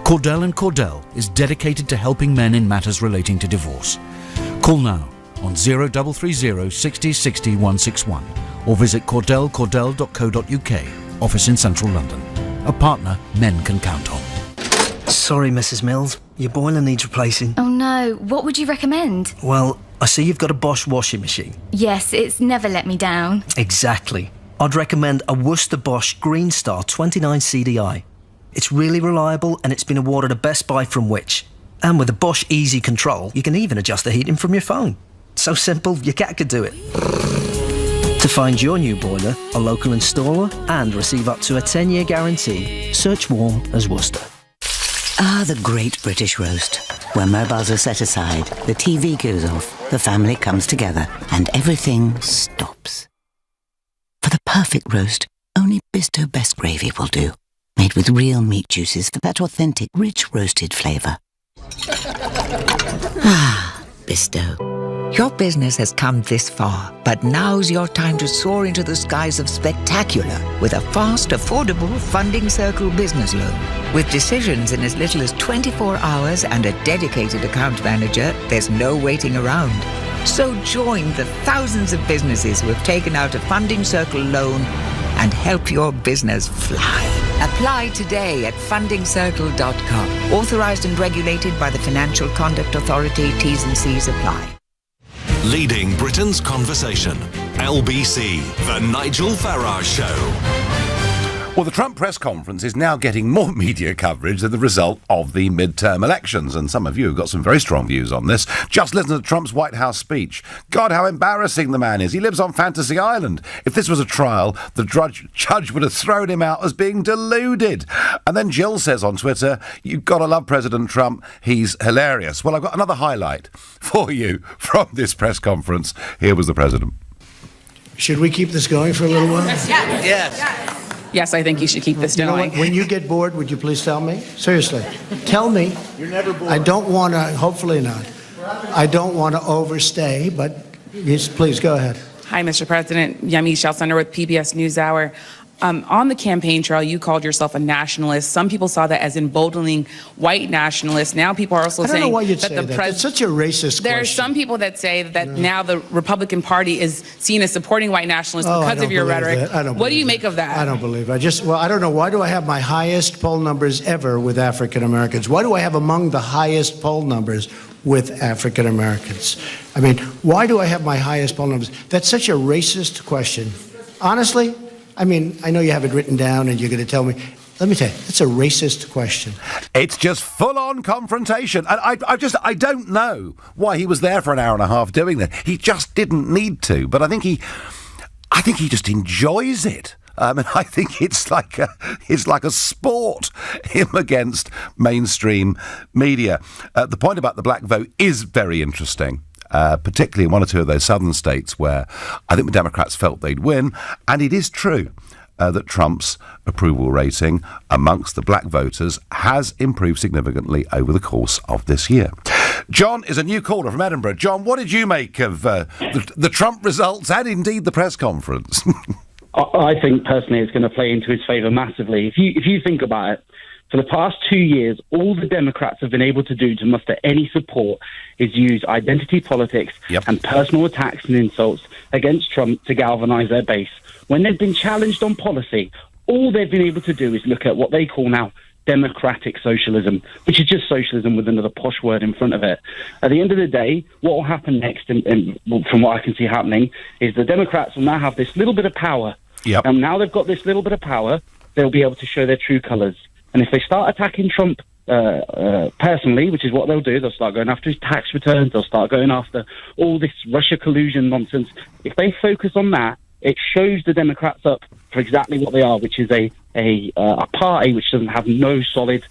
Cordell & Cordell is dedicated to helping men in matters relating to divorce. Call now on 0330 60 60 161 or visit cordell.co.uk, office in central London. A partner men can count on. Sorry, Mrs. Mills. Your boiler needs replacing. Oh no, what would you recommend? Well, I see you've got a Bosch washing machine. Yes, it's never let me down. Exactly. I'd recommend a Worcester Bosch Green Star 29 CDI. It's really reliable and it's been awarded a Best Buy from Which. And with a Bosch Easy Control, you can even adjust the heating from your phone. So simple, your cat could do it. To find your new boiler, a local installer, and receive up to a 10-year guarantee, search warm as Worcester. Ah, the great British roast. Where mobiles are set aside, the TV goes off, the family comes together, and everything stops. For the perfect roast, only Bisto Best Gravy will do. Made with real meat juices for that authentic, rich roasted flavour. Ah, Bisto. Your business has come this far, but now's your time to soar into the skies of spectacular with a fast, affordable Funding Circle business loan. With decisions in as little as 24 hours and a dedicated account manager, there's no waiting around. So join the thousands of businesses who have taken out a Funding Circle loan and help your business fly. Apply today at fundingcircle.com. Authorised and regulated by the Financial Conduct Authority. T's and C's apply. Leading Britain's conversation. LBC, The Nigel Farage Show. Well, the Trump press conference is now getting more media coverage than the result of the midterm elections, and some of you have got some very strong views on this. Just listen to Trump's White House speech. God, how embarrassing the man is. He lives on Fantasy Island. If this was a trial, the judge would have thrown him out as being deluded. And then Jill says on Twitter, you've got to love President Trump. He's hilarious. Well, I've got another highlight for you from this press conference. Here was the president. Should we keep this going for a little while? Yes. Yes, I think you should keep this going. You know what? When you get bored, would you please tell me? Seriously. Tell me. You're never bored. I don't want to, hopefully not. I don't want to overstay, but yes, please go ahead. Hi, Mr. President. Yami Shelcenter with PBS NewsHour. On the campaign trail, you called yourself a nationalist. Some people saw that as emboldening white nationalists. Now people are also saying that the president. It's such a racist There question. are some people that say that now the Republican Party is seen as supporting white nationalists because of your rhetoric. What do you make of that? I don't believe it. I don't know. Why do I have my highest poll numbers ever with African Americans? Why do I have among the highest poll numbers with African Americans? I mean, why do I have my highest poll numbers? That's such a racist question. Honestly, I mean, I know you have it written down and you're going to tell me. Let me tell you, it's a racist question. It's just full-on confrontation. And I don't know why he was there for an hour and a half doing that. He just didn't need to. But I think he just enjoys it. I think it's like a sport, him against mainstream media. The point about the black vote is very interesting. Particularly in one or two of those southern states where I think the Democrats felt they'd win. And it is true that Trump's approval rating amongst the black voters has improved significantly over the course of this year. John is a new caller from Edinburgh. John, what did you make of the Trump results and indeed the press conference? I think personally it's going to play into his favour massively. If you think about it, for the past 2 years, all the Democrats have been able to do to muster any support is use identity politics and personal attacks and insults against Trump to galvanise their base. When they've been challenged on policy, all they've been able to do is look at what they call now democratic socialism, which is just socialism with another posh word in front of it. At the end of the day, what will happen next, and from what I can see happening, is the Democrats will now have this little bit of power. And now they've got this little bit of power, they'll be able to show their true colours. And if they start attacking Trump personally, which is what they'll do, they'll start going after his tax returns, they'll start going after all this Russia collusion nonsense. If they focus on that, it shows the Democrats up for exactly what they are, which is a party which doesn't have no solid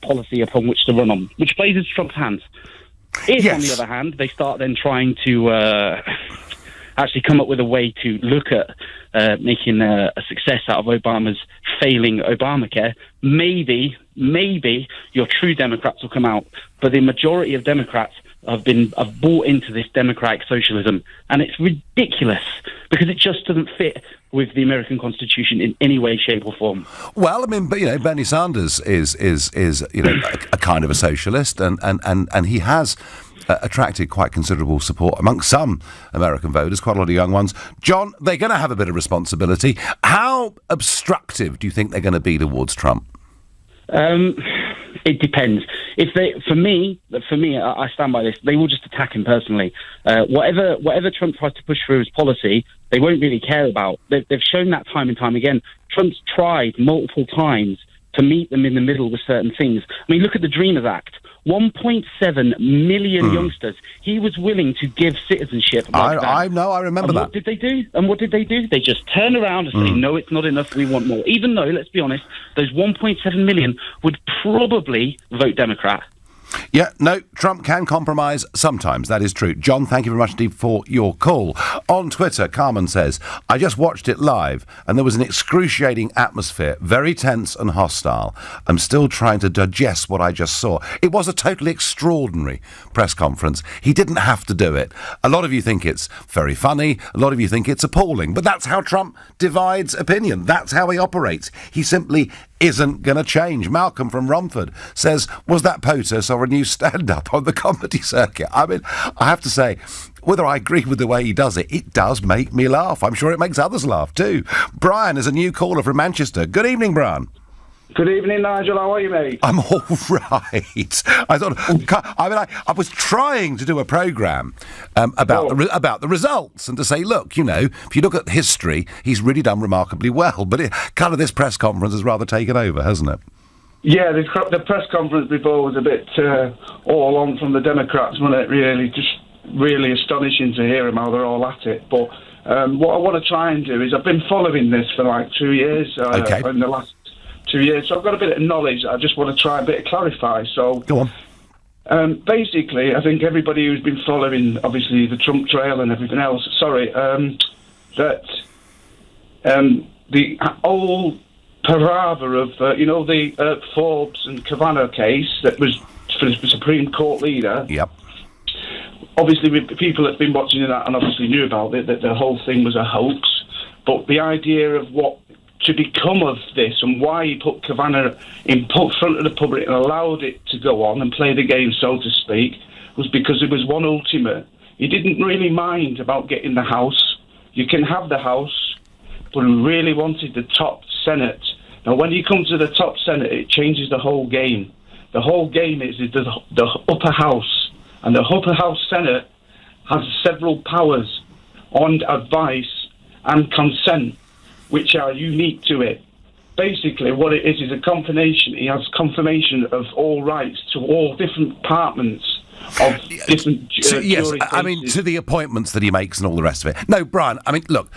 policy upon which to run on, which plays into Trump's hands. If, on the other hand, they start then trying to actually come up with a way to look at making a success out of Obama's failing Obamacare, maybe your true Democrats will come out. But the majority of Democrats have bought into this democratic socialism, and it's ridiculous because it just doesn't fit with the American Constitution in any way, shape, or form. Well, I mean, but Bernie Sanders is a kind of a socialist, and he has attracted quite considerable support amongst some American voters, quite a lot of young ones. John, they're going to have a bit of responsibility. How obstructive do you think they're going to be towards Trump? It depends. For me, I stand by this. They will just attack him personally. Whatever Trump tries to push through his policy, they won't really care about. They've shown that time and time again. Trump's tried multiple times to meet them in the middle with certain things. I mean, look at the Dreamers Act. 1.7 million youngsters he was willing to give citizenship. I know, I remember that. What did they do? And what did they do? They just turn around and say, no, it's not enough, we want more. Even though, let's be honest, those 1.7 million would probably vote Democrat. Yeah, no, Trump can compromise sometimes, that is true. John, thank you very much indeed for your call. On Twitter, Carmen says, I just watched it live and there was an excruciating atmosphere, very tense and hostile. I'm still trying to digest what I just saw. It was a totally extraordinary press conference. He didn't have to do it. A lot of you think it's very funny, a lot of you think it's appalling, but that's how Trump divides opinion. That's how he operates. He simply isn't going to change. Malcolm from Romford says, was that POTUS or a new stand-up on the comedy circuit? I mean, I have to say, whether I agree with the way he does it, it does make me laugh. I'm sure it makes others laugh too. Brian is a new caller from Manchester. Good evening, Brian. Good evening, Nigel. How are you, mate? I'm all right. I was trying to do a programme about the results and to say, look, if you look at history, he's really done remarkably well. But this press conference has rather taken over, hasn't it? Yeah, the press conference before was a bit all on from the Democrats, wasn't it? Really, just really astonishing to hear them how they're all at it. But what I want to try and do is I've been following this for like 2 years in the last 2 years, so I've got a bit of knowledge. I just want to try a bit of clarify. So, go on. Basically, I think everybody who's been following, obviously, the Trump trail and everything else, that the old palaver of, the Forbes and Kavanaugh case that was for the Supreme Court leader. Yep. Obviously, with people that's been watching that and obviously knew about it, that the whole thing was a hoax. But the idea of what to become of this and why he put Kavanaugh in front of the public and allowed it to go on and play the game, so to speak, was because it was one ultimate. He didn't really mind about getting the House. You can have the House, but he really wanted the top Senate. Now, when you come to the top Senate, it changes the whole game. The whole game is the upper House, and the upper House Senate has several powers on advice and consent, which are unique to it. Basically, what it is a confirmation. He has confirmation of all rights to all different departments of different yes, jury I mean, cases. to the appointments that he makes and all the rest of it. No, Brian, I mean, look,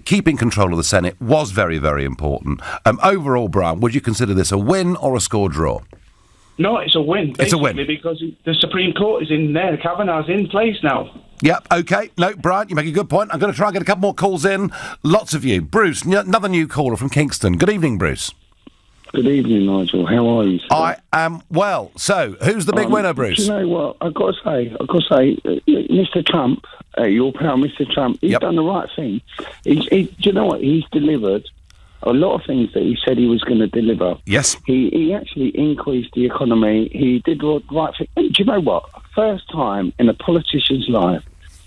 keeping control of the Senate was very, very important. Overall, Brian, would you consider this a win or a score draw? No, it's a win. It's a win. Because the Supreme Court is in there. Kavanaugh's in place now. Yep, OK. No, Brian, you make a good point. I'm going to try and get a couple more calls in. Lots of you. Bruce, another new caller from Kingston. Good evening, Bruce. Good evening, Nigel. How are you, sir? I am well. So, who's the big winner, Bruce? Do you know what? I've got to say, Mr. Trump, your pal, Mr. Trump, he's done the right thing. Do you know what? He's delivered a lot of things that he said he was going to deliver. Yes. He actually increased the economy. He did the right thing. And do you know what? First time in a politician's life,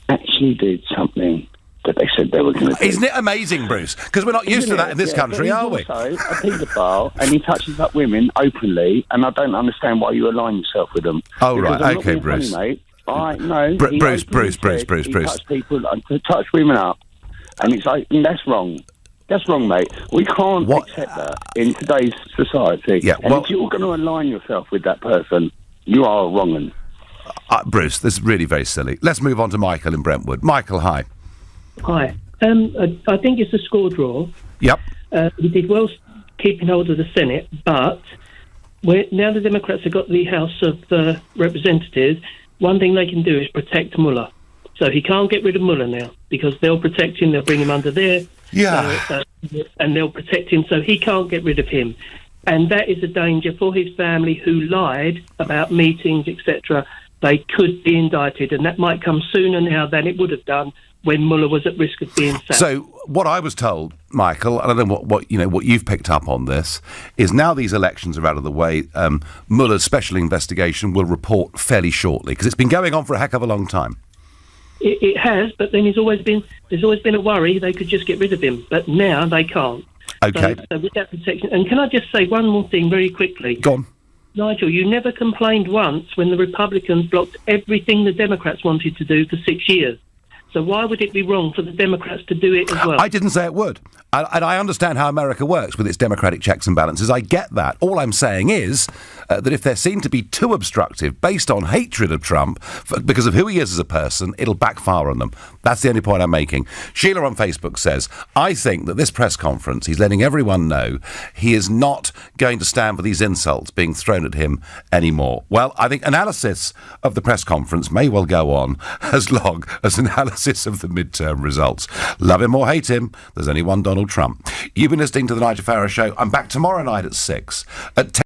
actually did something that they said they were going to do. Isn't it amazing, Bruce? Because we're not used to that in this country, are we? He's also a paedophile, and he touches up women openly, and I don't understand why you align yourself with them. Oh, Because right. I'm not OK, being Bruce. funny, mate. I know. Bruce. He touched people, touched women up, and it's like, that's wrong. That's wrong, mate. We can't accept that in today's society. Yeah, and if you're going to align yourself with that person, you are wrong 'un. Bruce, this is really very silly. Let's move on to Michael in Brentwood. Michael, hi. Hi. I think it's a score draw. Yep. He did well keeping hold of the Senate, but now the Democrats have got the House of Representatives, one thing they can do is protect Mueller. So he can't get rid of Mueller now, because they'll protect him, they'll bring him under there, and they'll protect him, so he can't get rid of him. And that is a danger for his family, who lied about meetings, etc. They could be indicted, and that might come sooner now than it would have done when Mueller was at risk of being sacked. So what I was told, Michael, and I don't know what you've picked up on this, is now these elections are out of the way, Mueller's special investigation will report fairly shortly, because it's been going on for a heck of a long time. It has, but then there's always been a worry they could just get rid of him, but now they can't. Okay. So with that protection, and can I just say one more thing very quickly? Go on. Nigel, you never complained once when the Republicans blocked everything the Democrats wanted to do for 6 years. So why would it be wrong for the Democrats to do it as well? I didn't say it would. And I understand how America works with its democratic checks and balances. I get that. All I'm saying is that if they're seen to be too obstructive based on hatred of Trump because of who he is as a person, it'll backfire on them. That's the only point I'm making. Sheila on Facebook says, I think that this press conference, he's letting everyone know he is not going to stand for these insults being thrown at him anymore. Well, I think analysis of the press conference may well go on as long as analysis of the midterm results. Love him or hate him, there's only one Donald Trump. You've been listening to The Nigel Farage Show. I'm back tomorrow night at 6. At 10